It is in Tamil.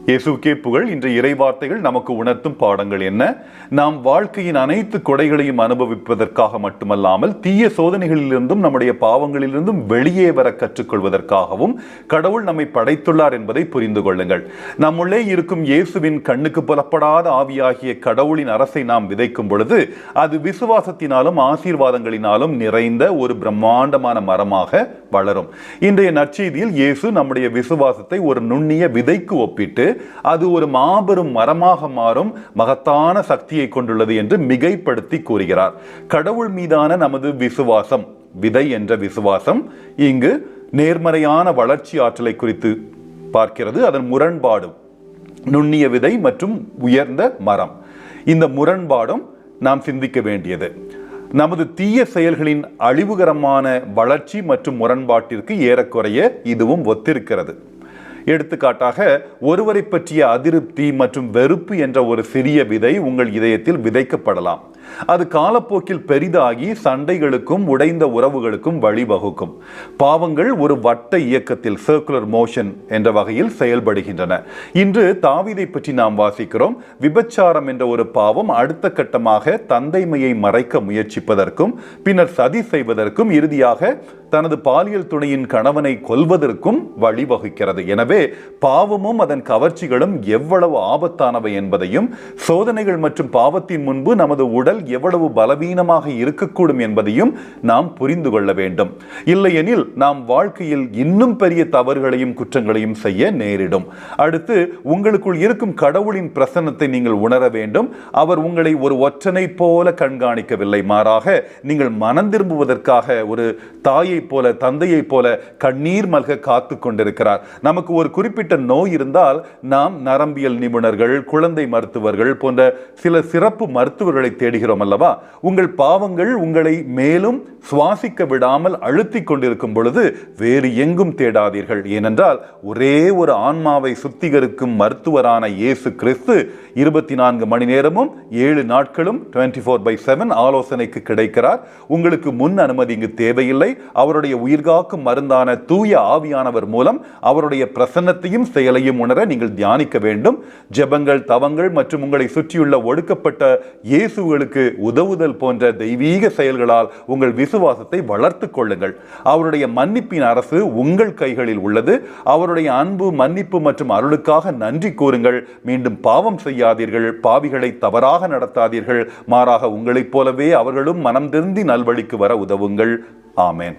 இயேசுவுக்கே புகழ். இன்றைய இறைவார்த்தைகள் நமக்கு உணர்த்தும் பாடங்கள் என்ன? நாம் வாழ்க்கையின் அனைத்து கொடைகளையும் அனுபவிப்பதற்காக மட்டுமல்லாமல் தீய சோதனைகளிலிருந்தும் நம்முடைய பாவங்களிலிருந்தும் வெளியே வர கற்றுக்கொள்வதற்காகவும் கடவுள் நம்மை படைத்துள்ளார் என்பதை புரிந்து கொள்ளுங்கள். நம்முள்ளே இருக்கும் இயேசுவின் கண்ணுக்கு புலப்படாத ஆவியாகிய கடவுளின் அரசை நாம் விதைக்கும் பொழுது அது விசுவாசத்தினாலும் ஆசீர்வாதங்களினாலும் நிறைந்த ஒரு பிரம்மாண்டமான மரமாக வளரும். இன்றைய நற்செய்தியில் இயேசு நம்முடைய விசுவாசத்தை ஒரு நுண்ணிய விதைக்கு ஒப்பிட்டு அது ஒரு மாபெரும் மரமாக மாறும் மகத்தான சக்தியை கொண்டுள்ளது என்று மிகைப்படுத்தி கூறுகிறார். கடவுள் மீதான நமது விசுவாசம், விதை என்ற விசுவாசம் இங்கு நேர்மறையான வளர்ச்சி ஆற்றலை குறித்து பார்க்கிறது. அதன் முரண்பாடு நுண்ணிய விதை மற்றும் உயர்ந்த மரம். இந்த முரண்பாடும் நாம் சிந்திக்க வேண்டியது. நமது தீய செயல்களின் அழிவுகரமான வளர்ச்சி மற்றும் முரண்பாட்டிற்கு ஏறக்குறைய இதுவும் ஒத்திருக்கிறது. எடுத்துக்காட்டாக, ஒருவரை பற்றிய அதிருப்தி மற்றும் வெறுப்பு என்ற ஒரு சிறிய விதை உங்கள் இதயத்தில் விதைக்கப்படலாம். அது காலப்போக்கில் பெரிதாகி சண்டைகளுக்கும் உடைந்த உறவுகளுக்கும் வழிவகுக்கும். பாவங்கள் ஒரு வட்ட இயக்கத்தில், சர்க்குலர் மோஷன் என்ற வகையில் செயல்படுகின்றன. இன்று தாவீதை பற்றி நாம் வாசிக்கிறோம். விபச்சாரம் என்ற ஒரு பாவம் அடுத்த கட்டமாக தந்தைமையை மறைக்க முயற்சிப்பதற்கும் பின்னர் சதி செய்வதற்கும் இறுதியாக தனது பாலியல் துணையின் கணவனை கொல்வதற்கும் வழிவகுக்கிறது. எனவே பாவமும் அதன் கவர்ச்சிகளும் எவ்வளவு ஆபத்தானவை என்பதையும், சோதனைகள் மற்றும் பாவத்தின் முன்பு நமது உடல் எவ்வளவு பலவீனமாக இருக்கக்கூடும் என்பதையும் நாம் புரிந்து கொள்ள வேண்டும். இல்லையெனில் நாம் வாழ்க்கையில் இன்னும் பெரிய தவறுகளையும் குற்றங்களையும் செய்ய நேரிடும். அடுத்து, உங்களுக்குள் இருக்கும் கடவுளின் பிரசன்னத்தை நீங்கள் உணர வேண்டும். அவர் உங்களை ஒரு ஒற்றனை போல கண்காணிக்கவில்லை, மாறாக நீங்கள் மனம் திரும்புவதற்காக ஒரு தாயை போல, தந்தையை போல கண்ணீர் மல்க காத்து கொண்டிருக்கிறார். நமக்கு ஒரு குறிப்பிட்ட நோய் இருந்தால் நாம் நரம்பியல் நிபுணர்கள், குழந்தை மருத்துவர்கள் போன்ற சில சிறப்பு மருத்துவர்களை தேடுகிறோம் அல்லவா? உங்கள் பாவங்கள் உங்களை மேலும் சுவாசிக்க விடாமல் அழுத்தி கொண்டிருக்கும் பொழுது வேறு எங்கும் தேடாதீர்கள். ஏனென்றால் ஒரே ஒரு ஆன்மாவை சுத்திகரிக்கும் மருத்துவரான இயேசு கிறிஸ்து 24 மணி நேரமும் 7 நாட்களும் 24/7 ஆலோசனைக்கு கிடைக்கிறார். உங்களுக்கு முன் அனுமதி இங்கு தேவையில்லை. அவருடைய உயிர்காக்கும் மருந்தான தூய ஆவியானவர் மூலம் அவருடைய பிரசன்னத்தையும் செயலையும் உணர நீங்கள் தியானிக்க வேண்டும். ஜெபங்கள், தவங்கள் மற்றும் உங்களை சுற்றியுள்ள ஒடுக்கப்பட்ட இயேசுகளுக்கு உதவுதல் போன்ற தெய்வீக செயல்களால் உங்கள் விசுவாசத்தை வளர்த்து கொள்ளுங்கள். அவருடைய மன்னிப்பின் அரசு உங்கள் கைகளில் உள்ளது. அவருடைய அன்பு, மன்னிப்பு மற்றும் அருளுக்காக நன்றி கூறுங்கள். மீண்டும் பாவம் செய்யாதீர்கள். பாவிகளை தவறாக நடத்தாதீர்கள். மாறாக உங்களைப் போலவே அவர்களும் மனம் திருந்தி நல்வழிக்கு வர உதவுங்கள். ஆமென்.